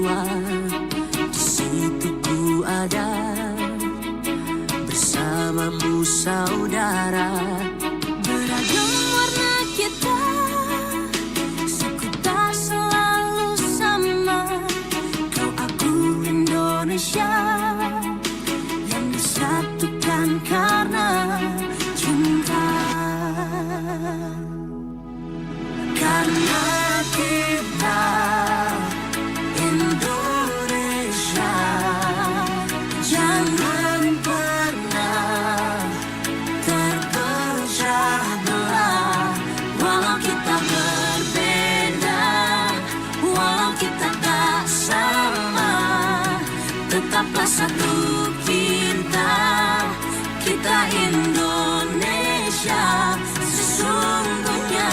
jiwa, di situ ku ada bersamamu saudara. Beragam warna kita, suku tak selalu sama. Kau aku Indonesia yang disatukan karena cinta. Karena kita Indonesia, jangan pernah terpecah belah. Walau kita berbeda, walau kita tak sama, tetaplah satu kita, kita Indonesia sesungguhnya.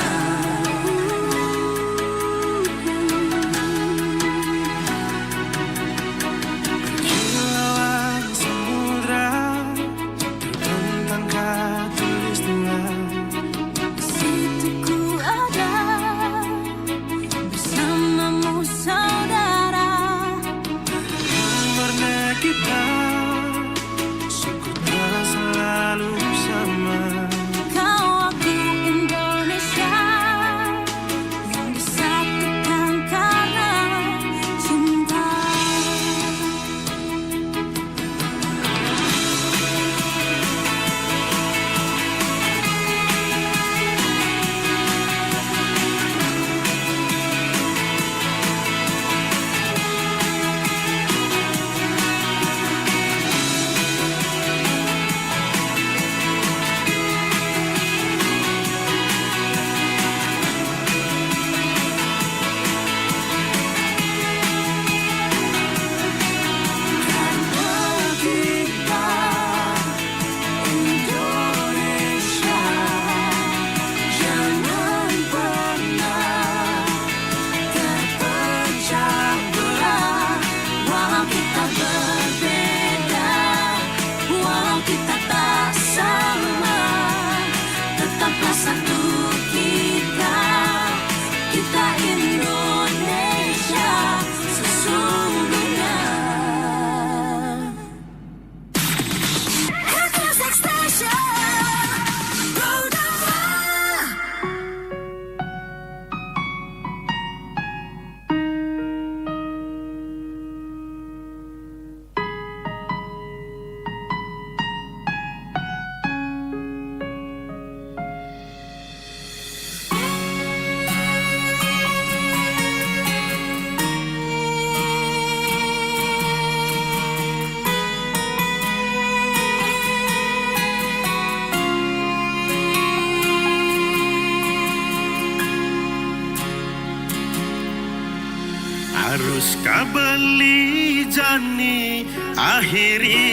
Haruskah beli jani akhiri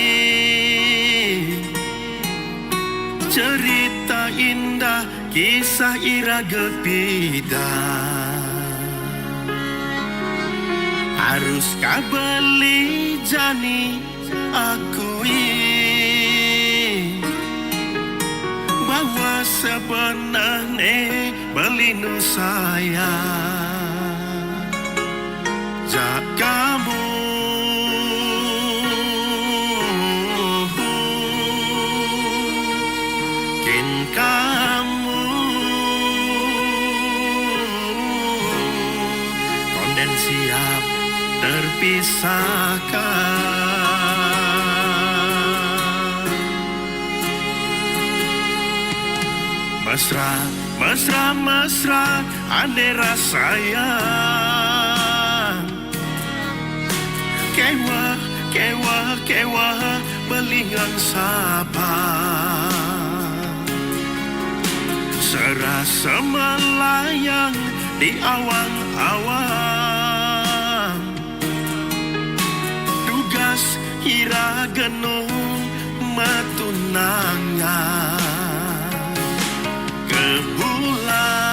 cerita indah kisah ira gepida? Haruskah beli jani akui bahwa sebenarnya beli nu sayang kamu kin kamu konden siap terpisahkan. Mesra, mesra, mesra ane rasayang. Kewah, kewah, kewah belingang sapa, serasa melayang di awang-awang. Tugas ira genung matunangan ke bulan.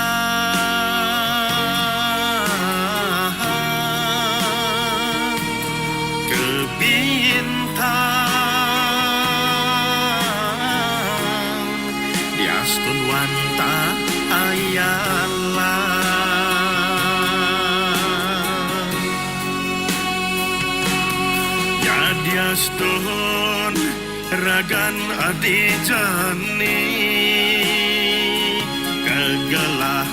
Yadiaston ragan adijani kegelahan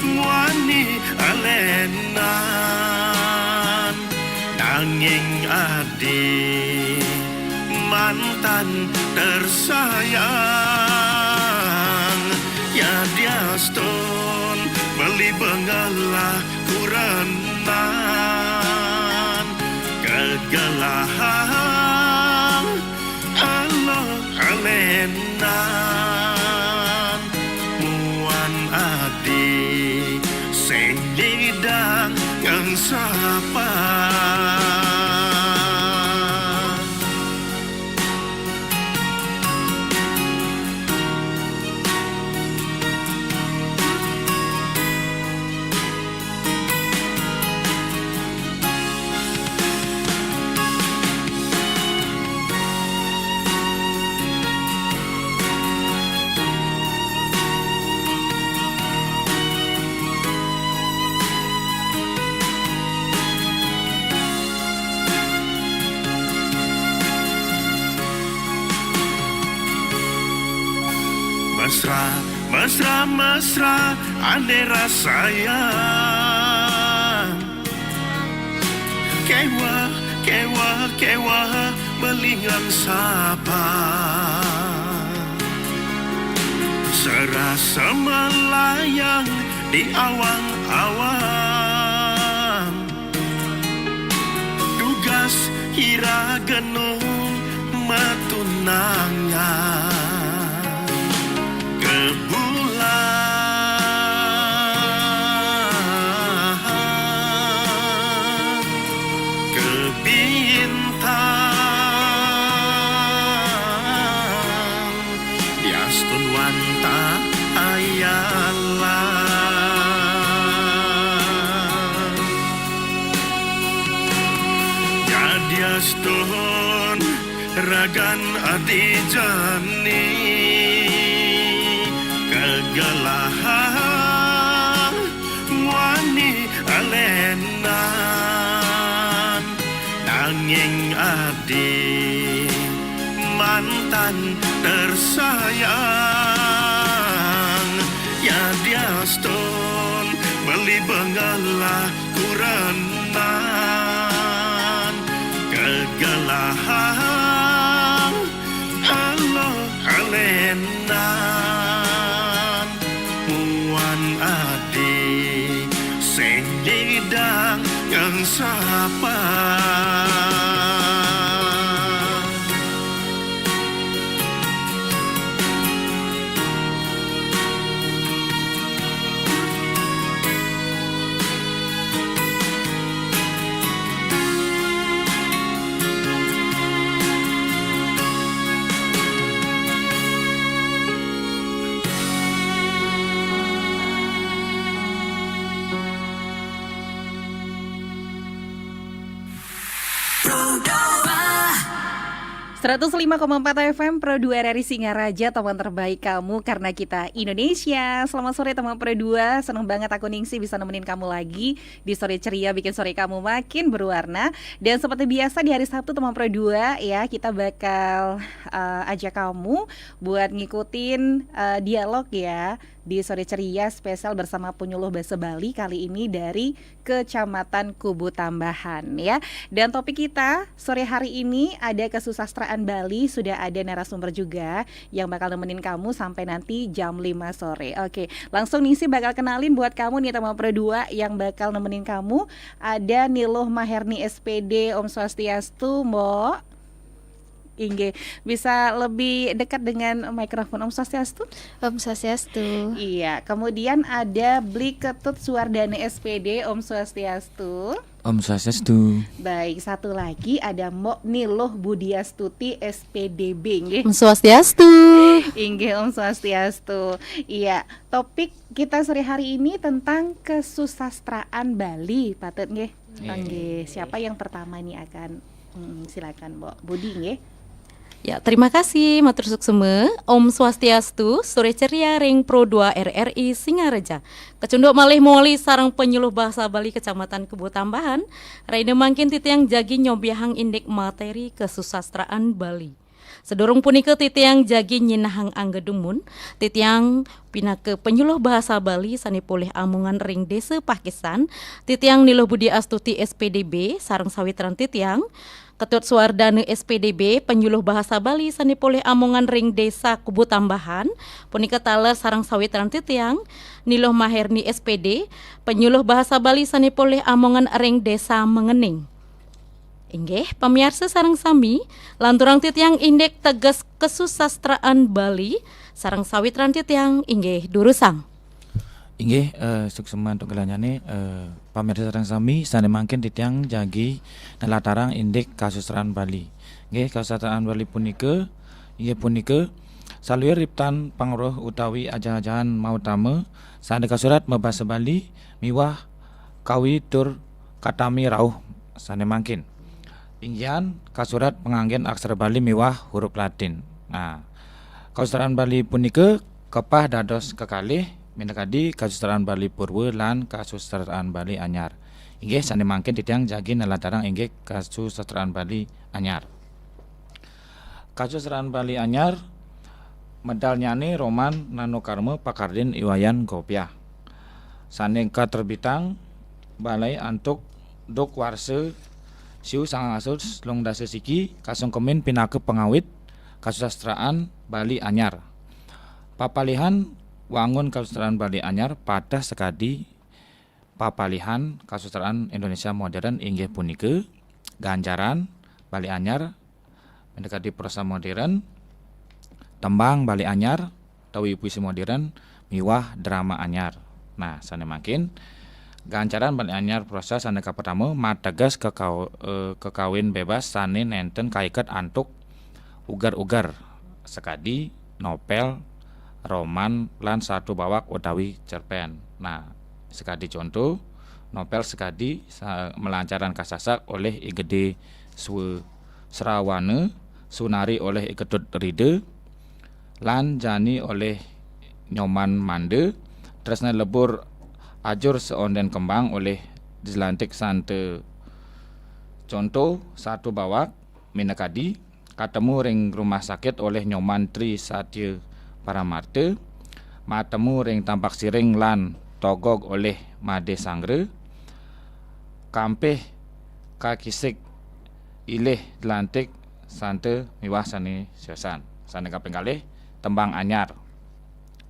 muani alenan nanging adi mantan tersayang Yadiaston beli bengalah kurenan kegelahan Allah alenan muan adi sing didang yang sapa Mesra ane rasayang Kewa belingan sapa Serasa melayang di awang-awang Tugas hira genung matunangan Yadiaston ragan adijani kegelahan muani alenan nanging adi mantan tersayang Yadiaston beli bengalah kurenan kegelahan Allah alenan muan adi sing didang yang sapa Pro 105,4 FM Pro 2 RRI Singaraja, teman terbaik kamu karena kita Indonesia. Selamat sore teman Pro 2, senang banget aku Ningsi bisa nemenin kamu lagi di sore ceria, bikin sore kamu makin berwarna. Dan seperti biasa di hari Sabtu teman Pro 2 ya, kita bakal ajak kamu buat ngikutin dialog ya di sore ceria spesial bersama penyuluh bahasa Bali kali ini dari Kecamatan Kubu Tambahan ya. Dan topik kita sore hari ini ada kesusastraan Bali, sudah ada narasumber juga yang bakal nemenin kamu sampai nanti jam 5 sore. Oke, langsung Ningsi bakal kenalin buat kamu nih teman Pro 2 yang bakal nemenin kamu. Ada Niluh Maherni SPD, Om Swastiastu, Mbok. Inge, bisa lebih dekat dengan mikrofon. Om Swastiastu. Om Swastiastu. Iya, kemudian ada Bli Ketut Suwardani SPD, Om Swastiastu. Om Swastiastu. Baik, satu lagi ada Mbok Niluh Budiastuti SPDB. Inge. Om Swastiastu. Inge, Om Swastiastu. Iya, topik kita sore hari ini tentang kesusastraan Bali, patut nggih. Nggih, siapa yang pertama nih akan silakan Mbok Budi nggih. Ya, terima kasih matur suksema. Om Swastiastu, sore ceria ring Pro 2 RRI Singareja. Kecunduk malih moli sarang penyuluh bahasa Bali Kecamatan Kebo Tambahan. Raine mangkin titiang jagi nyobiahang indek materi kesusastraan Bali. Sedorong punika titiang jagi nyinahang anggedumun, titiang pinake penyuluh bahasa Bali sani poleh amungan ring desa Pakistan, titiang Niluh Budi Astuti SPDB sareng sawitran titiang Ketut Suwardana SPDB penyuluh bahasa Bali sani poleh amungan ring desa Kubu Tambahan, punika tala sarang sawitran titiang Niluh Maherni SPD penyuluh bahasa Bali sani poleh amungan ring desa Mengening. Inggih, pamirsa sareng sami, lanturang titiang indek tegas kesusastraan Bali, sareng sawitran titiang inggih durusang. Inggih, suksema untuk gelanyane pamirsa sareng sami sane mangkin titiang jagi nelatarang indek kasusastraan Bali. Nggih, kasusastraan Bali punika inggih punika saluir riptan pangruh utawi ajahan-ajahan mautama sane kasurat mebasa Bali miwah kawi tur katami rauh sane mangkin. Inggian kasurat penganggen aksara Bali miwah huruf Latin. Nah, kasusastraan Bali punika kepah dados kekalih minangkadi kasusastraan Bali Purwa lan kasusastraan Bali Anyar. Inggih sane mangkin titiang jagi nelatarang inggih kasusastraan Bali Anyar. Kasusastraan Bali Anyar medal nyane Roman Nanokarma Pakardin Iwayan Gopiah. Sane katerbitang Balai Antuk Duk Warse Siu sangang asus long dasa siki kasong kemin pinake pengawit kasusastraan Bali Anyar. Papalihan wangun kasusastraan Bali Anyar pada sekadi papalihan kasusastraan Indonesia modern inggih punika ganjaran Bali Anyar mendekati prosa modern, tembang Bali Anyar, tawi puisi modern, miwah drama anyar. Nah, sane makin gancaran Bali Anyar proses sane pertama mategas kekawin bebas sane nenten kaiket antuk ugar-ugar sekadi novel, roman lan satu bawak utawi cerpen. Nah, sekadi contoh novel sekadi melancaran kasasak oleh Igede Srawana, Sunari oleh Iketut Ride, lan Jani oleh Nyoman Mande, Tresna Lebur Ajur Seonden Kembang oleh Dilantik Sante. Contoh satu bawak minakadi Katemu ring rumah sakit oleh Nyoman Tri Satya Paramarte, Matemu ring tampak siring lan togog oleh Made Sangre, Kampeh Kakisik Ilih Dilantik Sante Miwah Sani Siosan. Sane kaping kalih tembang anyar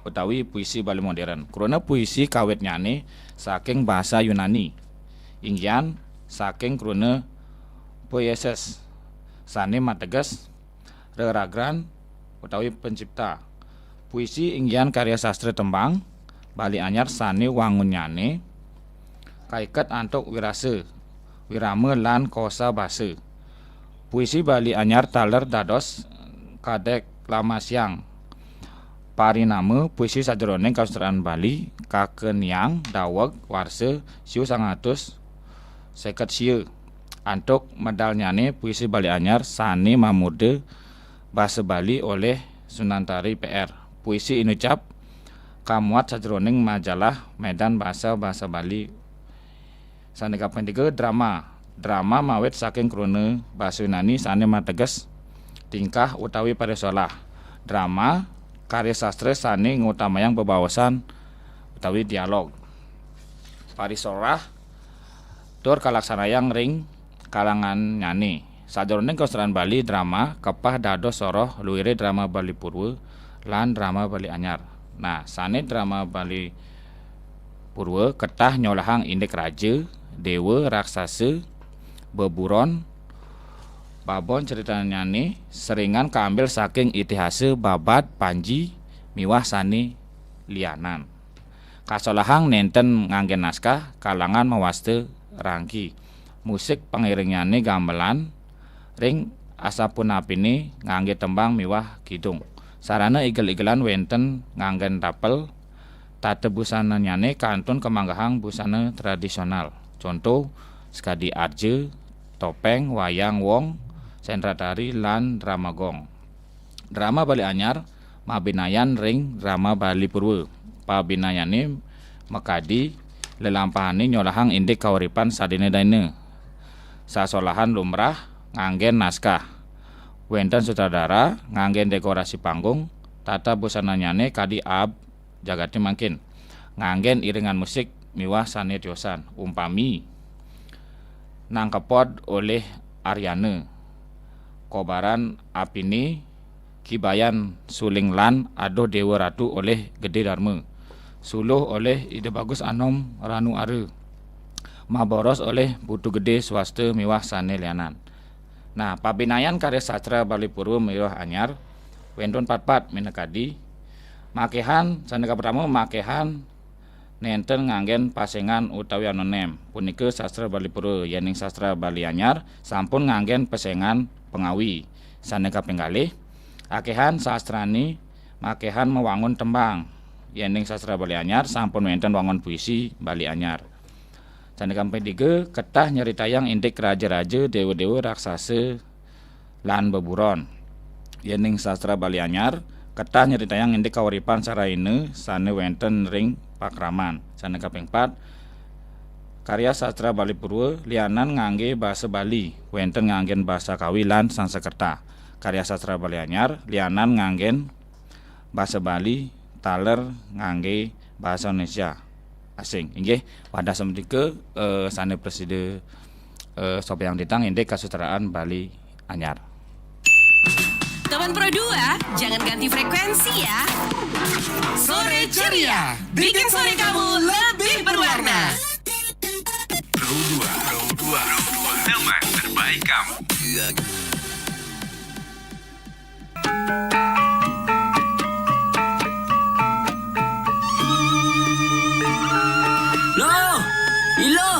utawi puisi Bali modern. Krona puisi kawit nyane saking bahasa Yunani. Inggian saking krona poieses sane mateges reragran utawi pencipta. Puisi inggian karya sastra tembang Bali Anyar sane wangun nyane kaiket antuk wirase, wirame lan kosa base. Puisi Bali Anyar taler dados kadek lama siang. Parinama puisi sajroning kasusastraan Bali kakeniang daweg warse siu 150 sieu. Antuk medal nyane puisi Bali Anyar sane mamude basa Bali oleh Sunantari PR. Puisi inucap kamuat sajroning majalah Medan Bahasa Bali. Sane kaping 3 drama. Drama mawit saking krona basa Yunani sane mateges tingkah utawi parisolah. Drama karya sastra sane ngutamayang bebawasan utawi dialog. Parisorah tur kalaksanayang ring kalangan nyane. Sajroning kasusastraan Bali drama kepah dados soroh luwire drama Bali Purwa lan drama Bali Anyar. Nah, sane drama Bali Purwa ketah nyolahang indek raja, dewa, raksasa, beburon, babon cerita nyane seringan kaambil saking itihase Babat, Panji, miwah sani lianan. Kasolahang nenten nganggen naskah kalangan mawaste rangki. Musik pangiringnyane gamelan ring asapunapine ngangge tembang miwah kidung. Sarana igel-igelan wenten nganggen tapel tate busana nyane kantun kemanggahang busana tradisional. Contoh sekadi arje, topeng, wayang wong, sendratari lan dramagong. Drama Bali Anyar mabinayan ring drama Bali Purwa. Pabinayane mekadi lelampahane nyolahang indik kawaripan sadene daene. Sasolahan lumrah nganggen naskah. Wenten sutradara nganggen dekorasi panggung, tata busananyane kadi ab jagati mangkin. Nganggen iringan musik miwah sanetiosan umpami nangkepod oleh Aryane. Kobaran apini kibayan suling lan ado dewa ratu oleh Gede Dharma. Suluh oleh Ide Bagus Anom Ranu Are. Maboros oleh Putu Gede Swasta miwah sane lianan. Nah, pabinayan karya sastra Bali Purwa miwah anyar wendon pat-pat minekadi makehan saneka pertama makehan nenten nganggen pasengan utawi anonim punika sastra Bali Purwa yening sastra Bali Anyar sampun nganggen pasengan pengawi saneka penggalih akehan sastrani makehan mewangun tembang yening sastra Bali Anyar sampun wenten wangun puisi Bali Anyar. Saneka pediga ketah nyeritayang indik raja-raja dewa-dewa raksasa lan beburon. Yening sastra Bali Anyar ketah nyeritayang indik kawaripan saraine sane wenten ring pakraman. Saneka kaping 4 karya sastra Bali Purwa lianan ngangge basa Bali, wenten nganggen basa Kawi lan Sanskerta. Karya sastra Bali Anyar lianan nganggen basa Bali, taler ngangge basa Indonesia asing. Inggih pada semedika sane preside Sobyang Ditang indek kasutraan Bali Anyar. Teman Pro 2, jangan ganti frekuensi ya. Sore ceria, bikin sore kamu lebih berwarna. Pro 2, teman terbaik kamu. Loh, ilo.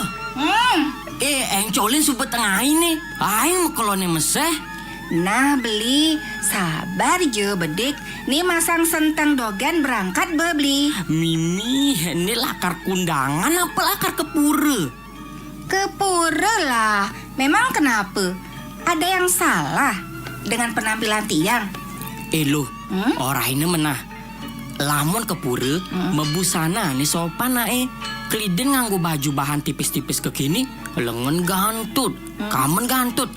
Eng colin subet tengah ini. Aing mekolone meseh. Nah beli, sabar jo bedik. Nih masang sentang dogan berangkat beli. Mimi, ini lakar kundangan apa lakar kepura? Kepura lah. Memang kenapa? Ada yang salah dengan penampilan tiang? Loh, orang ini menah. Lamun kepura, mebusana nih sopan Keliden nganggo baju bahan tipis-tipis kekini, lengan gantut, kamen gantut.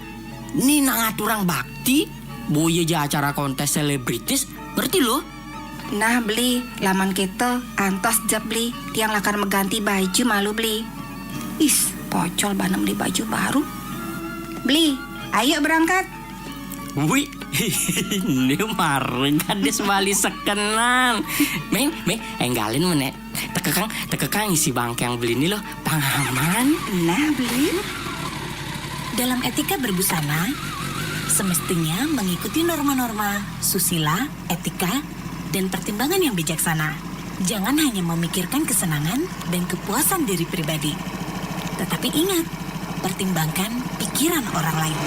Ini nangaturang bakti, boye ja acara kontes selebritis, ngerti lo? Nah beli, laman kita antos jab beli. Tiang lakar mengganti baju malu beli. Is, pocol banem beli baju baru. Beli, ayo berangkat. Wih, ini marun kades Bali sekenan. Meng, enggalin menek. Tekekang isi bangke yang beli ini loh, pangaman. Nah beli. Dalam etika berbusana, semestinya mengikuti norma-norma susila, etika, dan pertimbangan yang bijaksana. Jangan hanya memikirkan kesenangan dan kepuasan diri pribadi. Tetapi ingat, pertimbangkan pikiran orang lain.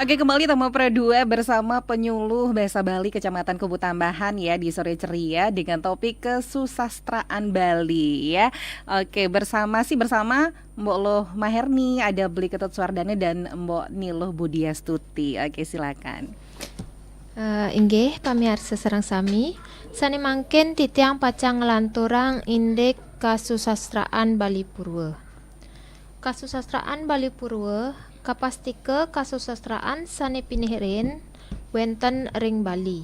Oke, kembali Teman Pro 2 bersama penyuluh Bahasa Bali Kecamatan Kubu Tambahan ya di Sore Ceria dengan topik kesusastraan Bali ya. Oke, bersama Mbok Loh Maherni, ada Beli Ketut Suardane dan Mbok Niluh Budiastuti. Oke, silakan. Inggih pamirsa sareng sami, sani mangken titiang pacang ngelanturang indek kasusastraan Bali Purwa. Kasusastraan Bali Purwa kapastike kasusastraan sane pinihirin wenten ring Bali.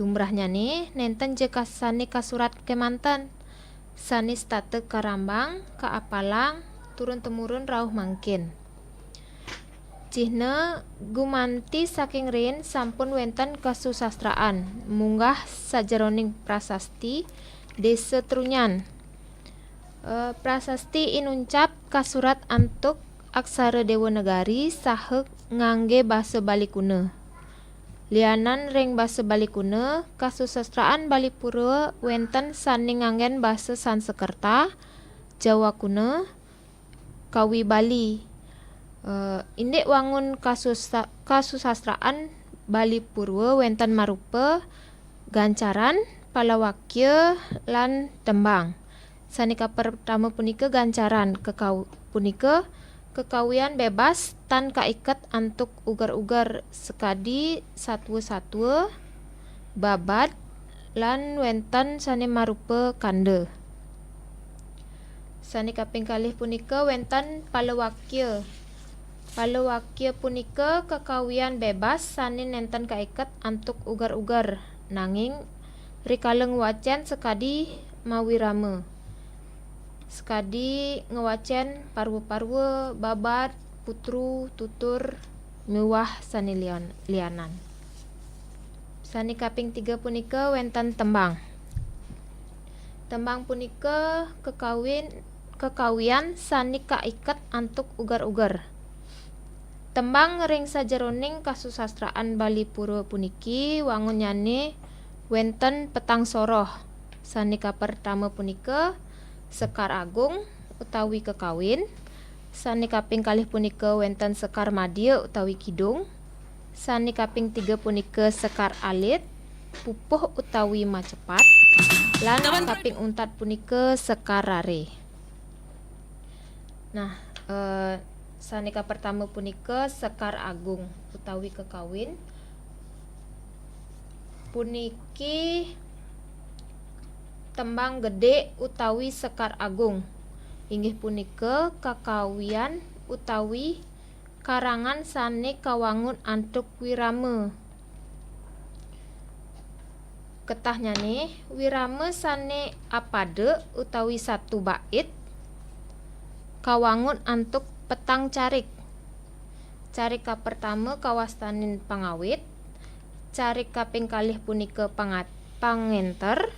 Lumrahnya nih nenten je sane kasurat kemanten. Sane state karambang, kaapalang, turun temurun rauh mangkin. Cihne gumanti saking rin sampun wenten kasusastraan munggah sajeroning prasasti desa Trunyan. Prasasti inuncap kasurat antuk aksara Dewa Negari sahe ngangge basa Bali kuna. Lianan ring basa Bali kuna, kasusastraan Bali Purwa wenten sani nganggen basa Sanskerta, Jawa kuna, Kawi Bali. Indek wangun kasusastraan Bali Purwa wenten marupa gancaran, palawakya lan tembang. Sanika pertama punika gancaran punika kekawian bebas tan kaiket antuk ugar-ugar sekadi satwa-satwa babat lan wenten sane marupa kande. Sane kaping kalih punika wenten palawakya. Palawakya punika kekawian bebas sane nenten kaiket antuk ugar-ugar nanging rikala ngewacen sekadi mawirama. Sekadi ngewacen parwa-parwa babat putru tutur miwah sane lianan. Sane kaping 3 punika wenten tembang. Tembang punika kekawian sane kaiket antuk ugar-ugar. Tembang ring sajeroning kasusastraan Bali Pura puniki wangunyane wenten petang soroh. Sanika pertama punika Sekar Agung utawi kekawin. Sane kaping kalih punika wenten Sekar Madya utawi kidung. Sane kaping 3 punika Sekar Alit pupuh utawi macepat. Lan kaping 4 punika Sekar Rare. Nah, sanika pertama punika Sekar Agung utawi kekawin. Puniki tembang gede utawi Sekar Agung. Inggih punika kakawian utawi karangan sane kawangun antuk wirama. Ketahnyane wirama sane apade utawi satu bait kawangun antuk petang carik. Carik ka pertama kawastanin pangawit, carik kaping kalih punika pangenter,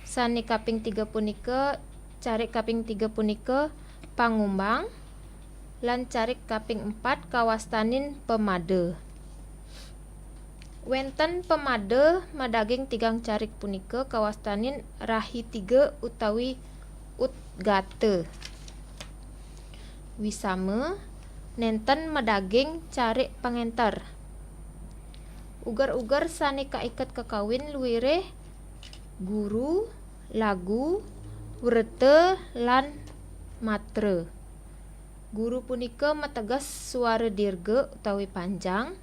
sane kaping 3 punika carik kaping 3 punika pangumbang, lan carik kaping 4 kawastanin pemade. Wenten pemade madaging tigang carik punika kawastanin rahi 3 utawi utgate. Wisama nenten madaging carik pangenter. Ugar-ugar sane kaiket kekawin luwire guru, lagu, wrete lan matre. Guru punika mateges suara dirga utawi panjang.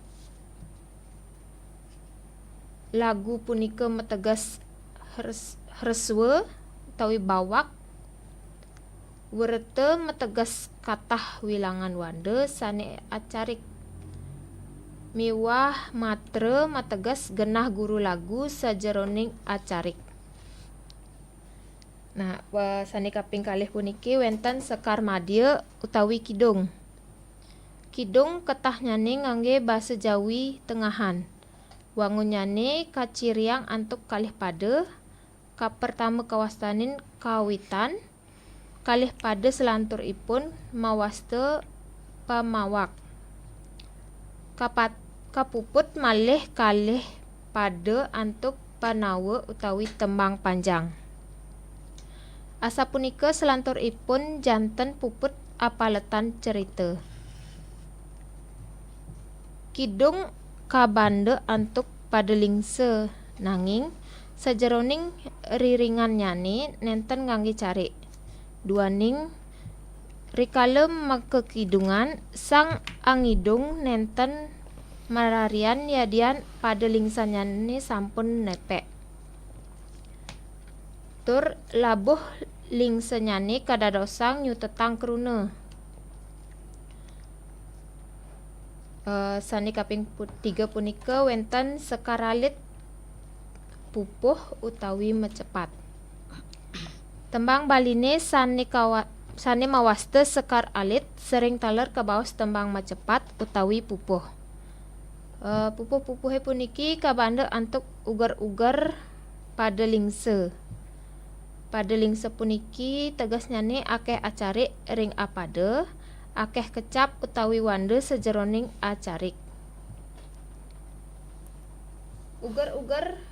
Lagu punika mateges hreswa utawi bawak. Wrete mateges katah wilangan wanda sane acarik. Miwah matre mateges genah guru lagu sajeroning acarik. Nah, sane kaping kalih puniki wenten Sekar Madya utawi kidung. Kidung ketahnyane ngangge basa Jawi tengahan. Wangunyane kaciriang antuk kalih pade. Kapertama kawastanin kawitan. Kalih pade selanturipun mawaste pamawak. Kapuput malih kalih pade antuk panawa utawi tembang panjang. Asa punika selanturipun janten puput apaletan cerita. Kidung kabande antuk padelingse nanging sajeroning riringan nyane nenten ngangge carik. Duaning rikala makekidungan sang angidung nenten mararian yadian padelingsan nyane sampun nepek. Tur labuh lingsenyane kadadosang nyutetang kruna. Sane kaping 3 punika wenten Sekar Alit pupuh utawi mecepat. Tembang baline sane mawaste Sekar Alit sering taler kabaos tembang mecepat utawi pupuh. Pupuh-pupuhe puniki kabande antuk ugar-ugar padelingse. Padelingse puniki tegasnyane akeh acarik ring apade, akeh kecap utawi wande sajeroning acarik. Ugar-ugar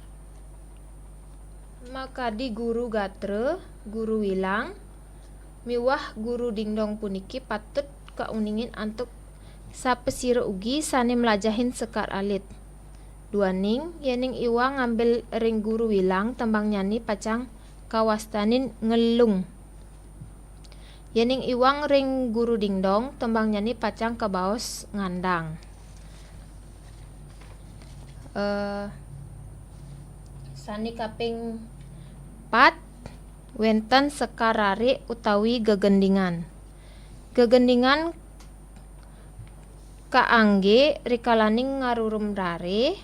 makadi guru gatre, guru wilang, miwah guru dingdong puniki patut kauningin antuk sapesira ugi sane melajahin Sekar Alit. Duaning yening iwa ngambil ring guru wilang tembang nyani pacang kawastanin ngelung. Yening iwang ring guru dingdong tembang nyanyi pacang kabaos ngandang. Sani kaping 4 wenten sekarari utawi gegendingan. Gegendingan kaangge rikalaning ngarurum rare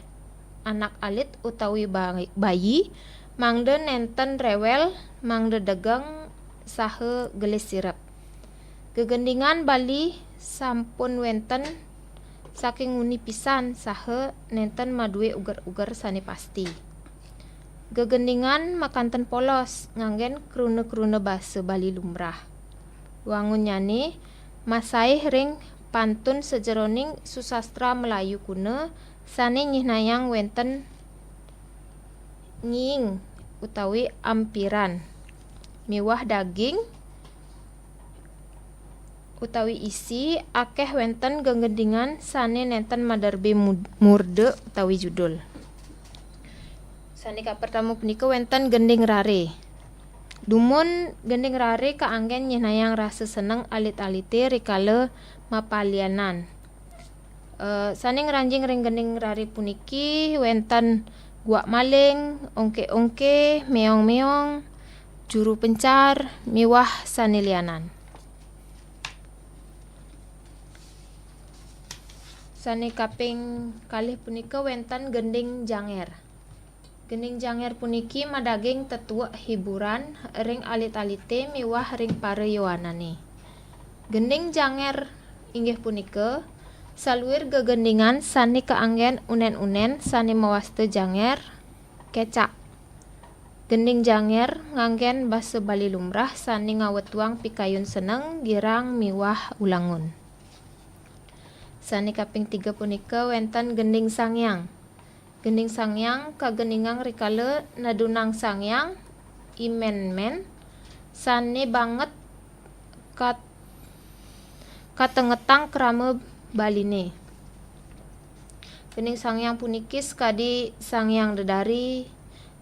anak alit utawi bayi mangde nenten rewel mangde degang sahe gelis sirep. Gegendingan Bali sampun wenten saking nguni pisan sahe nenten madue uger-uger sani pasti. Gegendingan makanten polos nganggen krune-krune basa Bali lumrah. Wangun nyane masaih ring pantun sejeroning susastra Melayu kuna sane nyihnayang wenten nging utawi ampiran miwah daging utawi isi akeh wenten gegendingan sane nenten madarbe murde utawi judul. Sane ka pertama punika wenten gending rare. Dumun gending rare kaanggen nyihnayang rasa seneng alit-alite rikala mapalianan. Sane ngranjing ring gending rare puniki wenten guak maling, ongke-ongke, meong-meong, juru pencar, miwah sane lianan. Sane kaping kalih punika wenten gending janger. Gending janger puniki madaging tetuak hiburan ring alit-alite miwah ring pare yowanane. Gending janger inggih punika saluir gegendingan sani kaanggen unen-unen sani mawaste janger kecak. Gending janger nganggen basa Bali lumrah sani ngawetuang pikayun seneng girang miwah ulangun. Sani kaping 3 punika wenten gending sangyang. Gending sangyang kageningang rikala nadunang sangyang imen-men sane banget katengetang krama Baline. Gending sangyang puniki skadi sangyang dedari,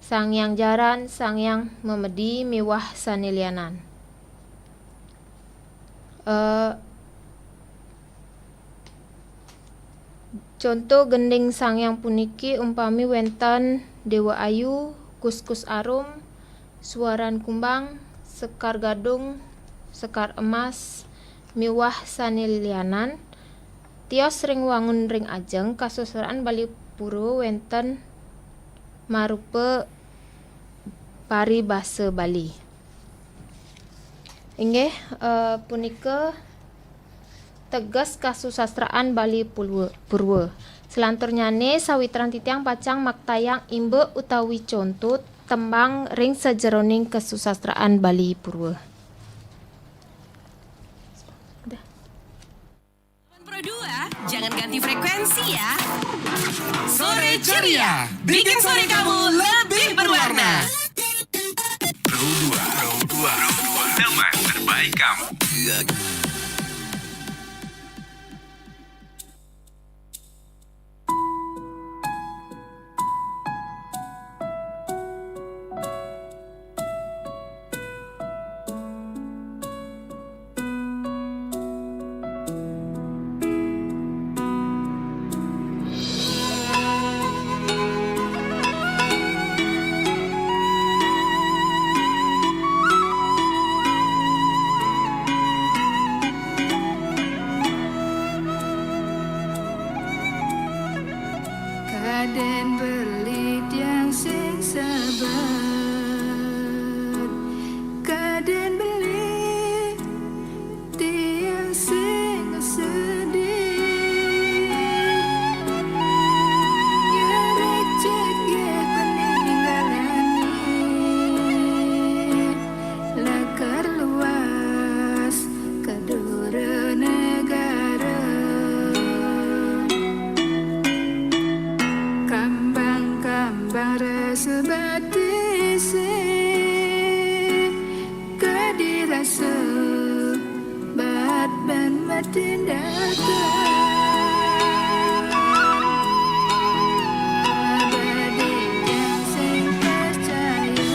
sangyang jaran, sangyang memedi miwah sane lianan. Contoh gending sangyang puniki umpami wenten Dewa Ayu, Kuskus Arum, Suaran Kumbang, Sekar Gadung, Sekar Emas, miwah sane lianan. Tios ring wangun ring ajeng kasusaran Bali pura wenten marupa pari basa Bali. Inggih punika tegas kasusastraan Bali purwa. Selanturnyane sawitran titiang pacang maktayang imbe utawi contoh tembang ring sajeroning kasusastraan Bali purwa. Pro 2, jangan ganti frekuensi ya. Sore ceria, bikin sore kamu lebih berwarna. Pro 2, teman terbaik kamu. Kaden belit yang sing sabar, kaden belit tiang sing sedih. Nyerek cek ye peninggalani, lakar luas kadura negara. Kambang rasa batise kadirasa bat ban matindakan abadi yang sing percaya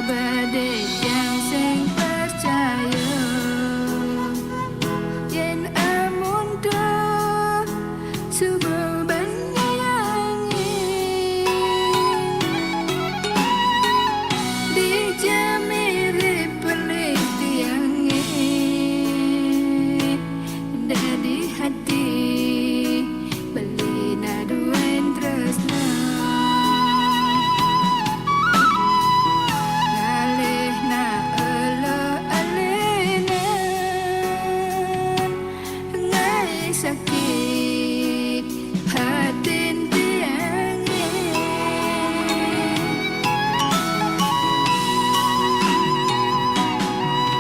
badai yang sing percaya yen amundo subuh benyayangi dijamiri peneliti yangi dari hati beli naduan tresna ngalih na elo alenan ngai sakit hatin tiangi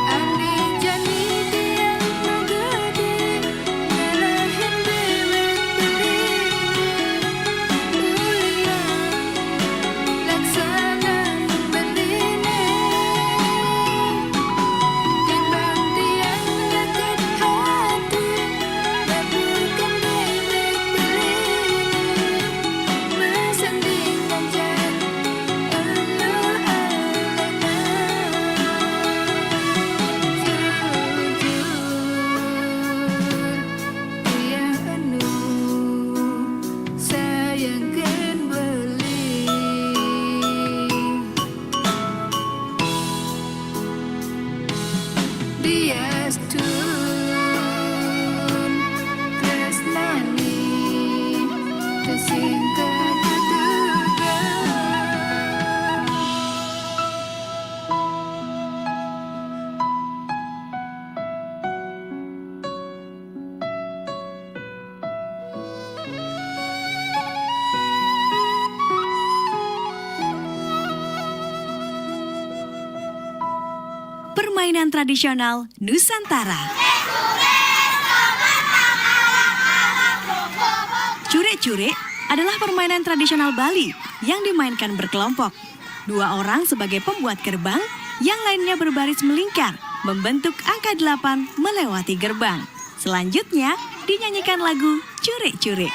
Ani jani tiang magadi ngalahin dewek beline mulia laksana beline timbang tiang nyaket hati labuhkan dewek beline mesandingkan jan elo tiang anu sayangkan beli Diastun tresnani tersingkat terduga Permainan tradisional Nusantara. Cure-cure adalah permainan tradisional Bali yang dimainkan berkelompok. 2 orang sebagai pembuat gerbang, yang lainnya berbaris melingkar, membentuk angka 8 melewati gerbang. Selanjutnya, dinyanyikan lagu Cure-cure.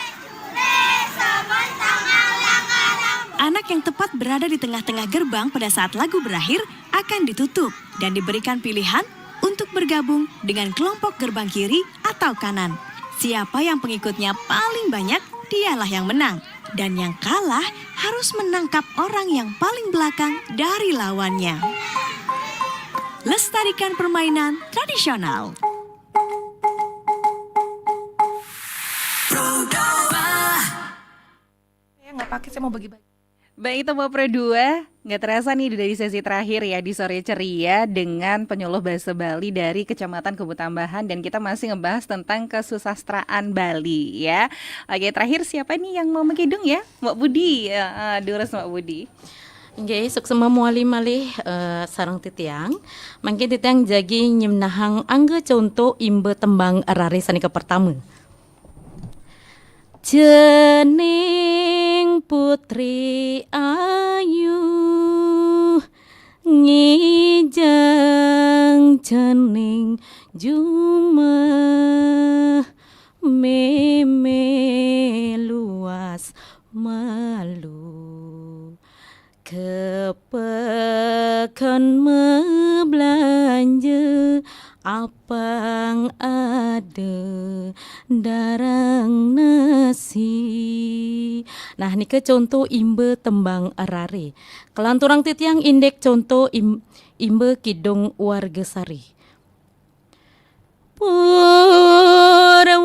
Anak yang tepat berada di tengah-tengah gerbang pada saat lagu berakhir akan ditutup dan diberikan pilihan untuk bergabung dengan kelompok gerbang kiri atau kanan. Siapa yang pengikutnya paling banyak, dialah yang menang. Dan yang kalah harus menangkap orang yang paling belakang dari lawannya. Lestarikan permainan tradisional. Saya nggak pakai, saya mau bagi-bagi. Baik teman Pro 2, nggak terasa nih dari sesi terakhir ya di Sore Ceria dengan penyuluh bahasa Bali dari Kecamatan Kubu Tambahan dan kita masih ngebahas tentang kesusastraan Bali ya. Oke, terakhir siapa nih yang mau mengkidung ya? Mbak Budi, diurus Mbak Budi. Oke, suksema muali malih sarang titiang. Mangkin titiang jagi nyemnahang angga contoh imbe tembang arare sanika pertama. Jening putri ayu ngijang jening juma meme luas malu kepekan membelanja apang ada darang nasi. Nah, nika contoh imbe tembang arare. Kelanturang titiang indek contoh imbe kidung warga sari. Purwakane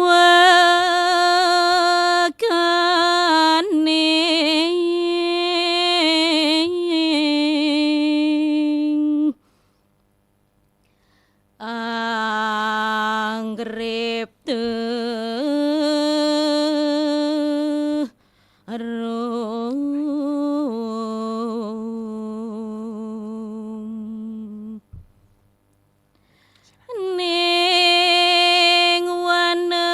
anggrep ning wana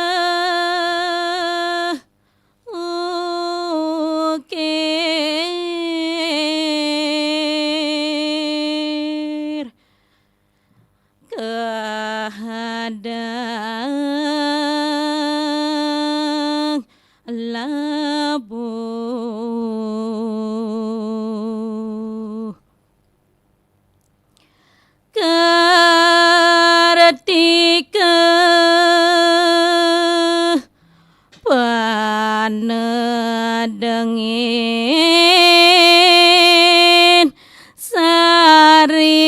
ketika panedengin sari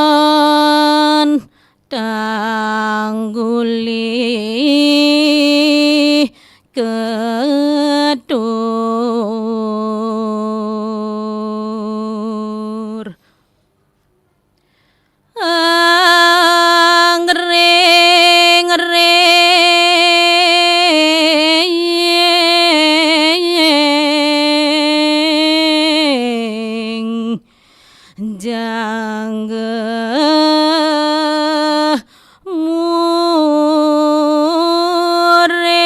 anggayon tangguli ketur anggreng jangge mure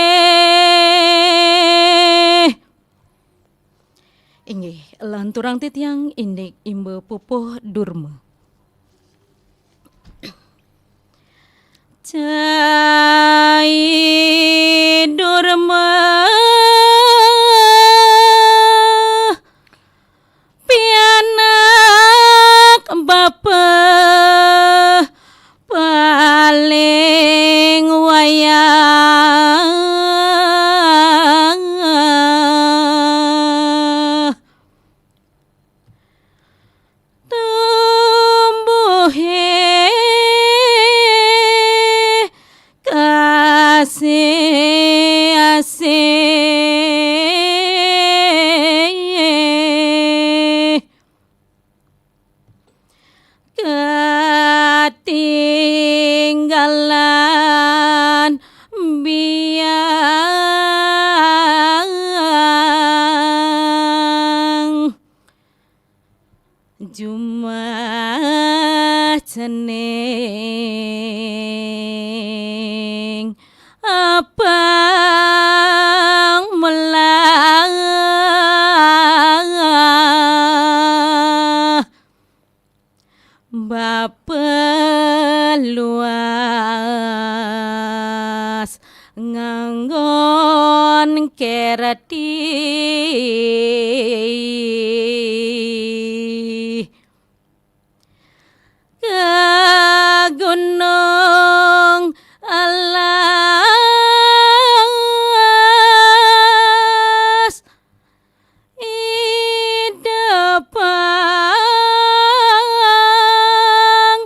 inggih lanturang titiang indik imbe pupuh durma cai durma pianak bapa paling wayang tumbuhe kasih asih ketinggalan biang Jumah cening abang melah bapeluas nganggon kerati ke gunung alas idepang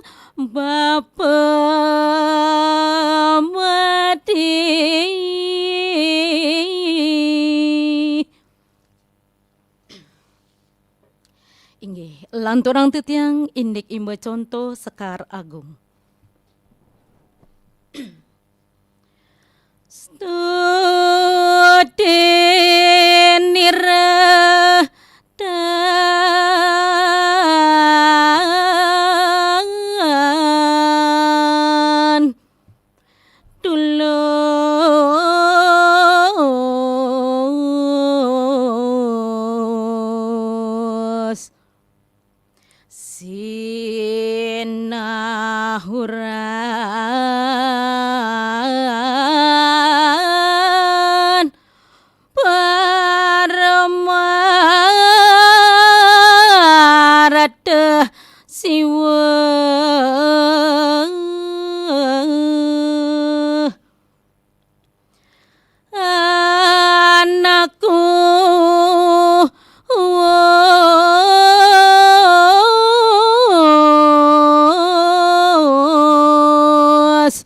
bapa mati inggih lanturang titiang indik imba contoh Sekar Agung Studenira dan tulus sinahuran paramarata siwa anakku was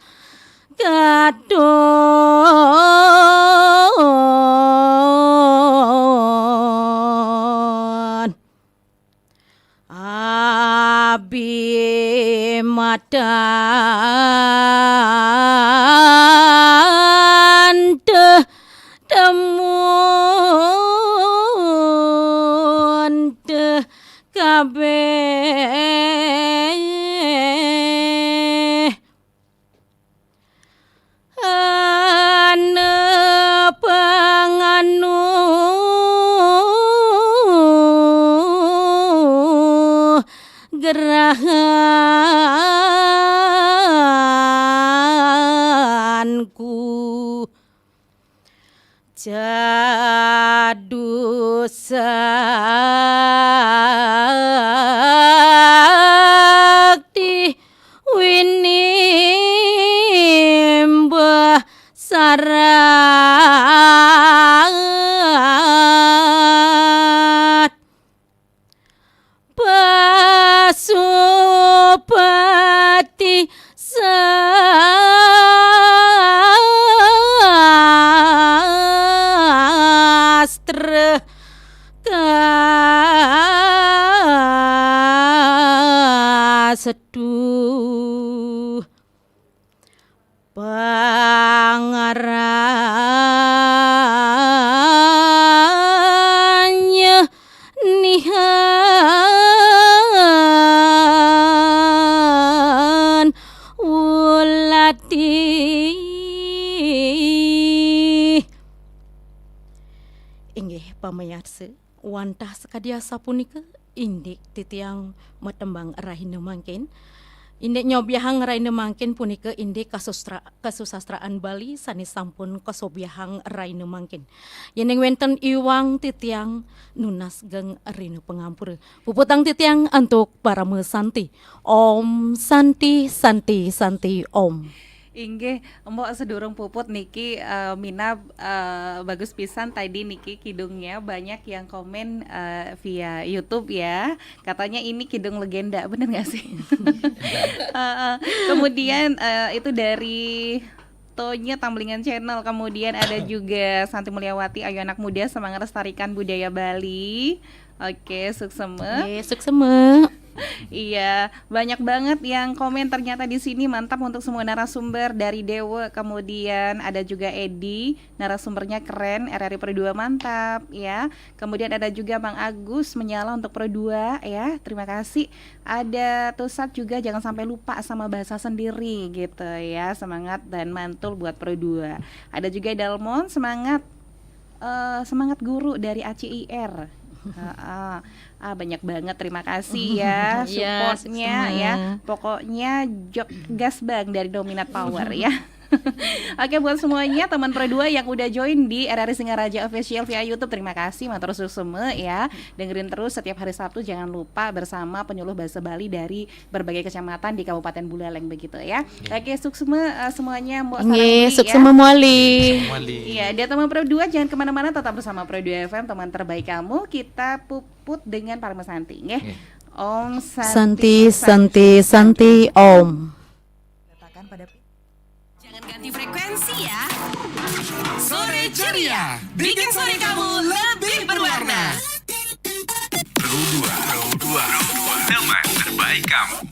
kadon abi matan temun kabeh ane panganu gerahanku Jadu sakti winimba sarat Pasupati sastra kaseduh pangaranya nihan ulati inggih pamayarsa wantah sakadia sapunika indik titiang matembang rahina mangkin indik nyobiahang rahina mangkin punika indik kasusastraan Bali sanes sampun kasobiahang rahina mangkin yeneng wenten iwang titiang nunas geng rina pengampura puputang titiang untuk para mesanti Om Santi Santi Santi Om. Inggih, mbok sedurung puput niki Mina bagus pisan tadi niki kidungnya banyak yang komen via YouTube ya. Katanya ini kidung legenda, bener nggak sih? Kemudian itu dari Tonya Tamblingan Channel. Kemudian ada juga Santi Mulyawati, ayo anak muda semangat lestarikan budaya Bali. Oke, suksema. Suksema. Iya, banyak banget yang komen ternyata di sini. Mantap untuk semua narasumber dari Dewa. Kemudian ada juga Edi, narasumbernya keren. RRI Pro 2 mantap ya. Kemudian ada juga Bang Agus menyala untuk Pro 2 ya. Terima kasih. Ada Tusat juga, jangan sampai lupa sama bahasa sendiri gitu ya. Semangat dan mantul buat Pro 2. Ada juga Dalmon, semangat semangat guru dari ACIR. Banyak banget, terima kasih ya supportnya ya. Pokoknya gas bang dari Dominat Power ya. Oke, buat semuanya teman Pro 2 yang udah join di RRI Singaraja Official via YouTube, terima kasih matur suksema ya. Dengerin terus setiap hari Sabtu, jangan lupa bersama penyuluh bahasa Bali dari berbagai kecamatan di Kabupaten Buleleng begitu ya. Oke, suksema semuanya, mbok sarang suksema muali. Iya, dia teman Pro 2 jangan kemana-mana, tetap bersama Pro 2 FM, teman terbaik kamu. Kita puput dengan para mesanti ya. Om Santi Santi Santi Om. Jangan ganti frekuensi ya. Sore ceria, bikin sore kamu lebih berwarna. Pro 2, teman terbaik kamu.